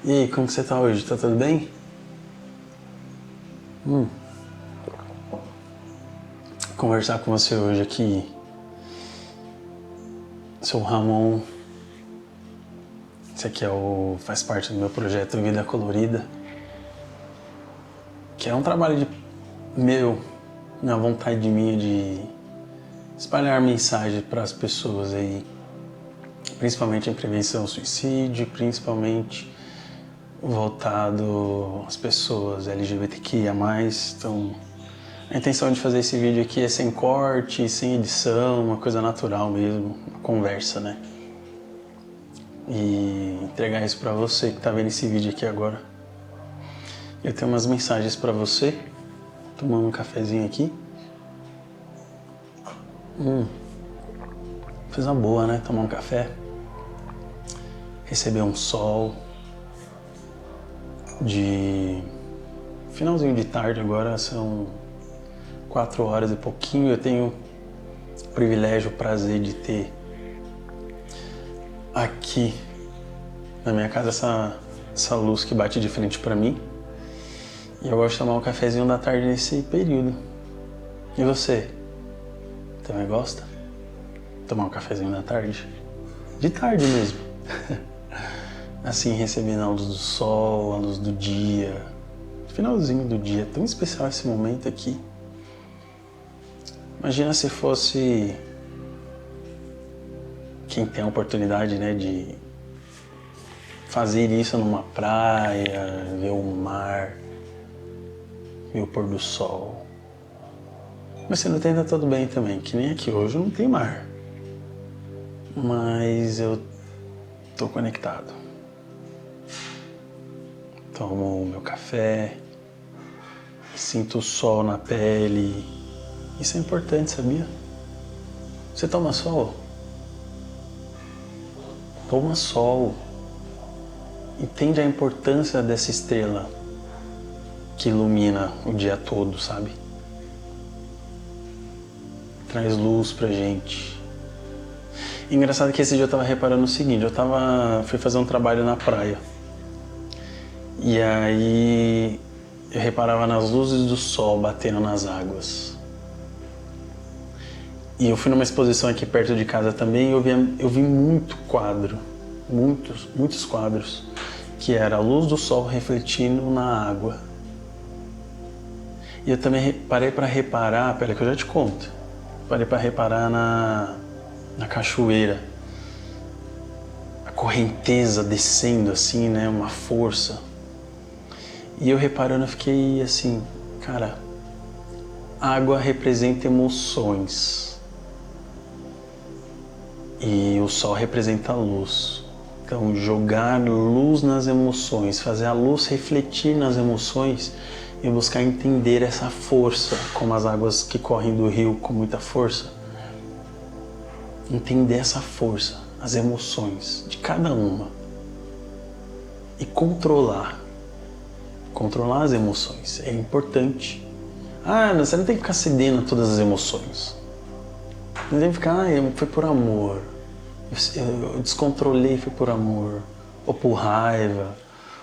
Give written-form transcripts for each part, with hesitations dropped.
E aí, como que você tá hoje? Tá tudo bem? Conversar com você hoje aqui. Sou o Ramon. Esse aqui faz parte do meu projeto Vida Colorida, que é um trabalho na vontade minha de espalhar mensagem para as pessoas aí, principalmente em prevenção ao suicídio, principalmente voltado às pessoas LGBTQIA+. Então, a intenção de fazer esse vídeo aqui é sem corte, sem edição, uma coisa natural mesmo, uma conversa, né? E entregar isso pra você que tá vendo esse vídeo aqui agora. Eu tenho umas mensagens pra você, tomando um cafezinho aqui. Coisa boa, né? Tomar um café, receber um sol de finalzinho de tarde, agora são 4 horas e pouquinho. Eu tenho o privilégio, o prazer de ter aqui na minha casa essa luz que bate de frente pra mim. E eu gosto de tomar um cafezinho da tarde nesse período. E você? Também gosta? Tomar um cafezinho da tarde? De tarde mesmo. Assim, recebendo a luz do sol, a luz do dia. Finalzinho do dia. Tão especial esse momento aqui. Imagina se fosse quem tem a oportunidade, né, de fazer isso numa praia, ver o mar, ver o pôr do sol. Mas se não tem, tá tudo bem também, que nem aqui hoje não tem mar. Mas eu tô conectado. Tomo o meu café, sinto o sol na pele. Isso é importante, sabia? Você toma sol? Toma sol. Entende a importância dessa estrela que ilumina o dia todo, sabe? Traz luz pra gente. Engraçado que esse dia eu tava reparando o seguinte, fui fazer um trabalho na praia. E aí eu reparava nas luzes do sol batendo nas águas. E eu fui numa exposição aqui perto de casa também e eu vi muito quadro, muitos quadros, que era a luz do sol refletindo na água. E eu também parei para reparar, pera que eu já te conto, parei para reparar na cachoeira, a correnteza descendo assim, né, uma força. E eu reparando, eu fiquei assim, cara, água representa emoções e o sol representa a luz. Então, jogar luz nas emoções, fazer a luz refletir nas emoções e buscar entender essa força, como as águas que correm do rio com muita força. Entender essa força, as emoções de cada uma e controlar as emoções é importante. Você não tem que ficar cedendo a todas as emoções. Não tem que ficar, foi por amor, eu descontrolei, foi por amor, ou por raiva,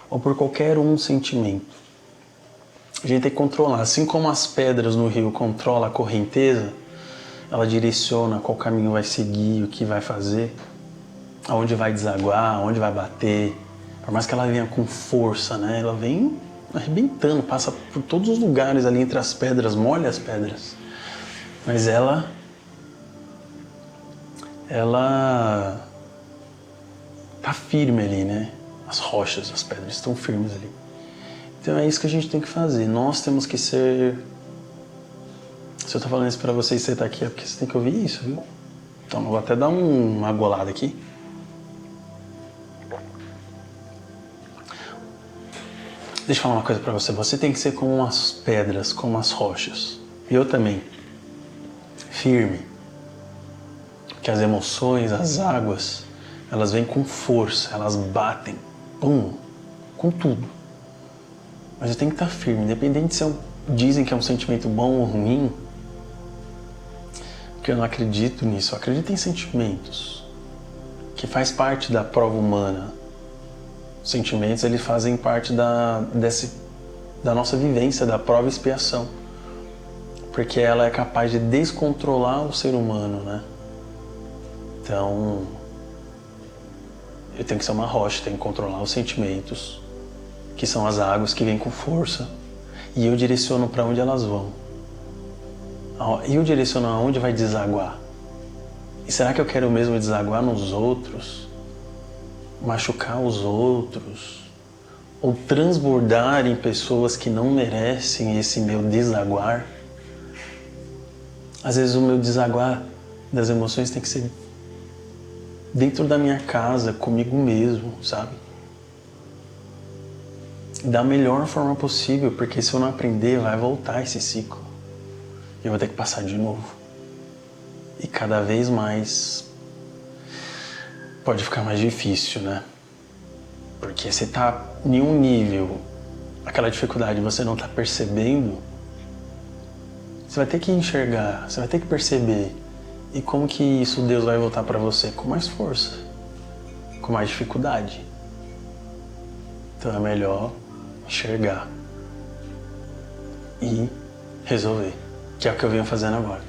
ou por qualquer sentimento. A gente tem que controlar, assim como as pedras no rio controlam a correnteza, ela direciona qual caminho vai seguir, o que vai fazer, aonde vai desaguar, aonde vai bater. Por mais que ela venha com força, né? Ela vem arrebentando, passa por todos os lugares ali entre as pedras, molha as pedras. Mas ela tá firme ali, né? As rochas, as pedras estão firmes ali. Então é isso que a gente tem que fazer. Nós temos que ser... Se eu tô falando isso pra vocês e você tá aqui, é porque você tem que ouvir isso, viu? Então eu vou até dar uma golada aqui. Deixa eu falar uma coisa pra você. Você tem que ser como as pedras, como as rochas. E eu também. Firme. Porque as emoções, as águas, elas vêm com força, elas batem. Pum! Com tudo. Mas eu tenho que estar firme. Independente se dizem que é um sentimento bom ou ruim. Porque eu não acredito nisso. Eu acredito em sentimentos. que faz parte da prova humana. Os sentimentos, eles fazem parte da nossa vivência, da prova e expiação. Porque ela é capaz de descontrolar o ser humano, né? Então, eu tenho que ser uma rocha, tenho que controlar os sentimentos, que são as águas que vêm com força, e eu direciono para onde elas vão. E eu direciono aonde vai desaguar. E será que eu quero mesmo desaguar nos outros? Machucar os outros? Ou transbordar em pessoas que não merecem esse meu desaguar? Às vezes o meu desaguar das emoções tem que ser dentro da minha casa, comigo mesmo, sabe? Da melhor forma possível, porque se eu não aprender, vai voltar esse ciclo. Eu vou ter que passar de novo. E cada vez mais pode ficar mais difícil, né? Porque você tá em um nível, aquela dificuldade você não tá percebendo, você vai ter que enxergar, você vai ter que perceber. E como que isso Deus vai voltar para você? Com mais força, com mais dificuldade. Então é melhor enxergar e resolver, que é o que eu venho fazendo agora.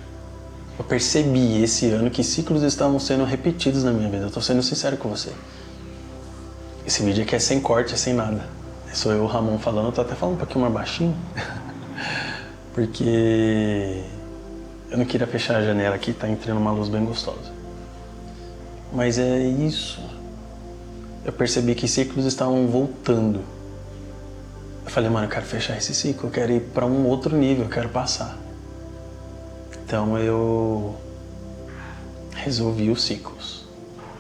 Eu percebi esse ano que ciclos estavam sendo repetidos na minha vida. Eu tô sendo sincero com você. Esse vídeo aqui é sem corte, é sem nada. Sou eu, o Ramon, falando. Eu tô até falando um pouquinho mais baixinho. Porque eu não queria fechar a janela aqui, tá entrando uma luz bem gostosa. Mas é isso. Eu percebi que ciclos estavam voltando. Eu falei, mano, eu quero fechar esse ciclo, eu quero ir pra um outro nível, eu quero passar. Então eu resolvi os ciclos.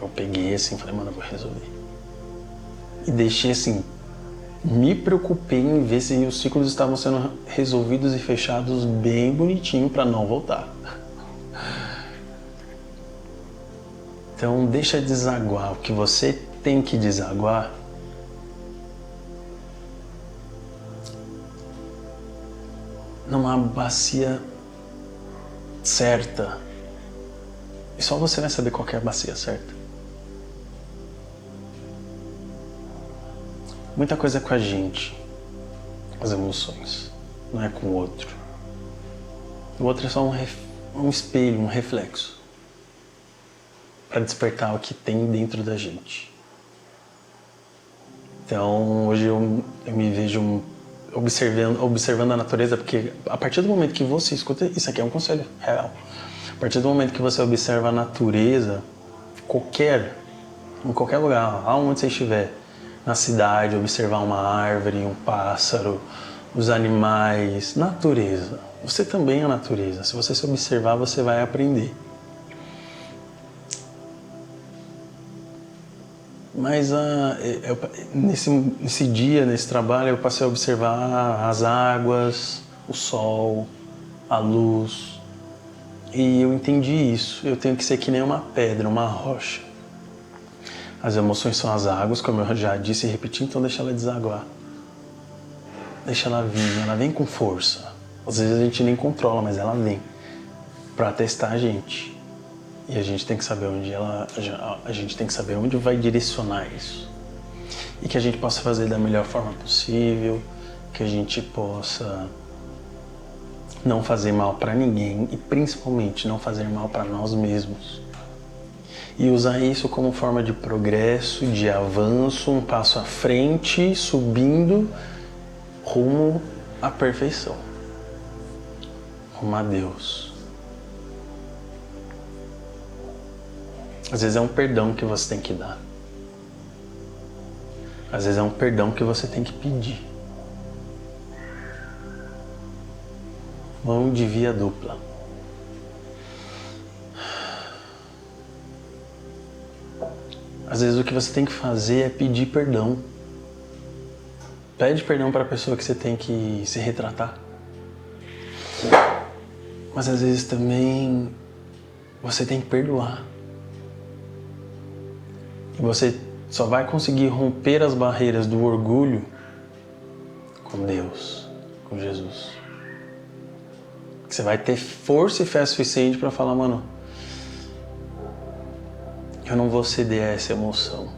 Eu peguei assim, falei, mano, eu vou resolver. E deixei assim, me preocupei em ver se os ciclos estavam sendo resolvidos e fechados bem bonitinho para não voltar. Então deixa desaguar o que você tem que desaguar. Numa bacia certa. E só você vai saber qual é a bacia certa. Muita coisa é com a gente, as emoções, não é com o outro. O outro é só um espelho, um reflexo, para despertar o que tem dentro da gente. Então hoje eu me vejo observando a natureza, porque a partir do momento que você escuta, isso aqui é um conselho real. A partir do momento que você observa a natureza, em qualquer lugar, aonde você estiver, na cidade, observar uma árvore, um pássaro, os animais, natureza. Você também é a natureza. Se você se observar, você vai aprender. Mas nesse dia, nesse trabalho, eu passei a observar as águas, o sol, a luz. E eu entendi isso. Eu tenho que ser que nem uma pedra, uma rocha. As emoções são as águas, como eu já disse e repeti, então deixa ela desaguar. Deixa ela vir, ela vem com força. Às vezes a gente nem controla, mas ela vem para testar a gente. E a gente tem que saber onde vai direcionar isso. E que a gente possa fazer da melhor forma possível, que a gente possa não fazer mal para ninguém e principalmente não fazer mal para nós mesmos. E usar isso como forma de progresso, de avanço, um passo à frente, subindo rumo à perfeição, rumo a Deus. Às vezes é um perdão que você tem que dar. Às vezes é um perdão que você tem que pedir. Mão de via dupla. Às vezes o que você tem que fazer é pedir perdão. Pede perdão para a pessoa que você tem que se retratar. Mas às vezes também você tem que perdoar. E você só vai conseguir romper as barreiras do orgulho com Deus, com Jesus. Você vai ter força e fé suficiente para falar, mano, eu não vou ceder a essa emoção.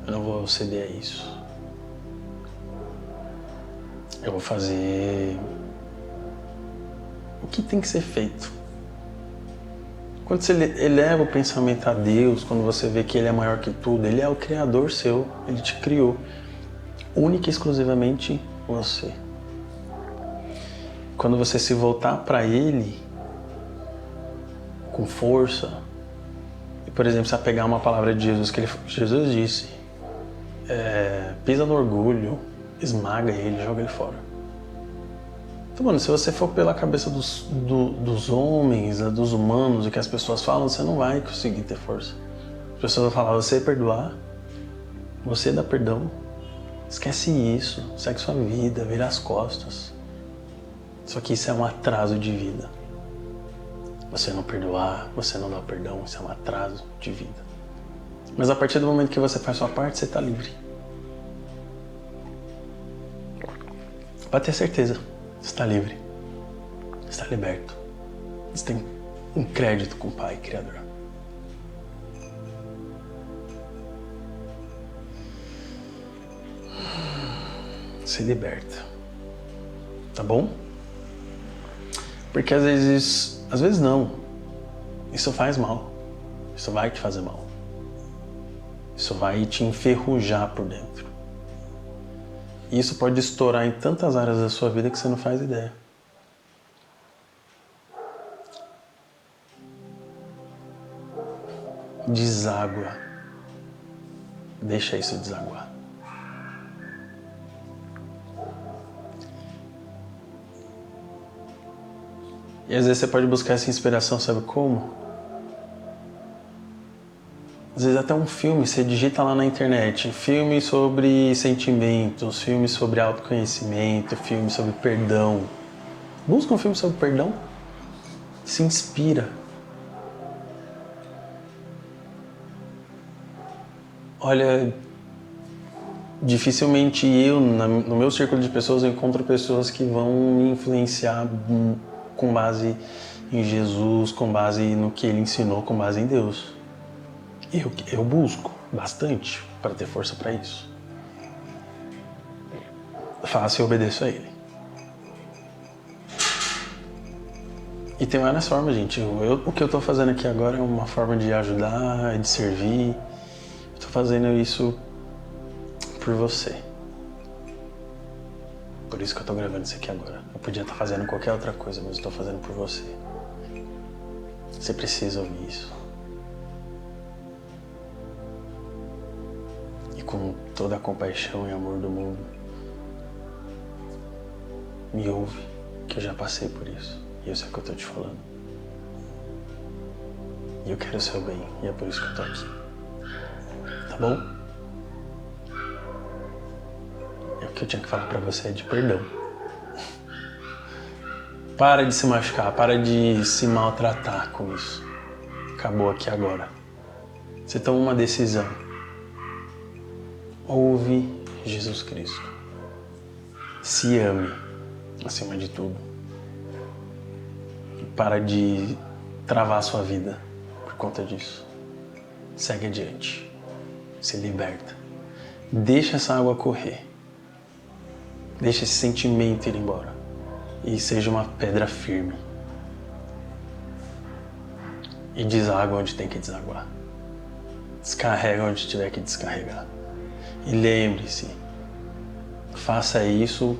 Eu não vou ceder a isso. Eu vou fazer o que tem que ser feito. Quando você eleva o pensamento a Deus, quando você vê que Ele é maior que tudo, Ele é o Criador seu, Ele te criou. Única e exclusivamente você. Quando você se voltar para Ele com força, e, por exemplo, você pegar uma palavra de Jesus, que Jesus disse, pisa no orgulho, esmaga ele, joga ele fora. Então, mano, se você for pela cabeça dos homens, dos humanos, o que as pessoas falam, você não vai conseguir ter força. As pessoas vão falar, você perdoar, você dá perdão, esquece isso, segue sua vida, vira as costas. Só que isso é um atraso de vida. Você não perdoar, você não dar perdão, isso é um atraso de vida. Mas a partir do momento que você faz sua parte, você está livre. Pode ter certeza, você está livre. Você está liberto. Você tem um crédito com o Pai Criador. Se liberta. Tá bom? Porque às vezes não. Isso faz mal. Isso vai te fazer mal. Isso vai te enferrujar por dentro. E isso pode estourar em tantas áreas da sua vida que você não faz ideia. Deságua. Deixa isso desaguar. E às vezes você pode buscar essa inspiração, sabe como? Às vezes até um filme, você digita lá na internet, filme sobre sentimentos, filme sobre autoconhecimento, filme sobre perdão. Busca um filme sobre perdão, se inspira. Olha, dificilmente no meu círculo de pessoas, eu encontro pessoas que vão me influenciar com base em Jesus, com base no que Ele ensinou, com base em Deus. Eu busco bastante para ter força para isso. Faço e obedeço a Ele. E tem várias formas, gente. O que eu estou fazendo aqui agora é uma forma de ajudar, de servir. Estou fazendo isso por você. Por isso que eu estou gravando isso aqui agora. Eu podia estar fazendo qualquer outra coisa, mas eu estou fazendo por você. Você precisa ouvir isso. E com toda a compaixão e amor do mundo, me ouve, que eu já passei por isso. E eu sei o que eu estou te falando. E eu quero o seu bem, e é por isso que eu estou aqui. Tá bom? O que eu tinha que falar pra você é de perdão. Para de se machucar, para de se maltratar com isso. Acabou aqui agora. Você toma uma decisão. Ouve Jesus Cristo. Se ame, acima de tudo. E para de travar a sua vida por conta disso. Segue adiante. Se liberta. Deixa essa água correr. Deixa esse sentimento ir embora. E seja uma pedra firme. E deságua onde tem que desaguar. Descarrega onde tiver que descarregar. E lembre-se, faça isso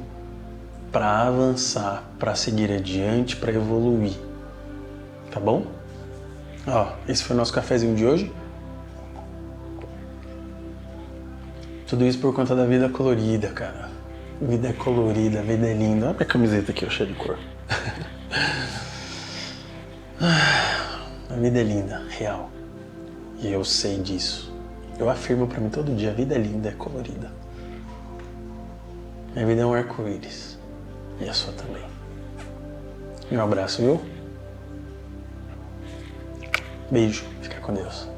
para avançar, para seguir adiante, para evoluir. Tá bom? Ó, esse foi o nosso cafezinho de hoje. Tudo isso por conta da vida colorida, cara. A vida é colorida, a vida é linda. Olha minha camiseta aqui, ó, cheia de cor. A vida é linda, real. E eu sei disso. Eu afirmo pra mim todo dia, a vida é linda, é colorida. Minha vida é um arco-íris. E a sua também. E um abraço, viu? Beijo. Fica com Deus.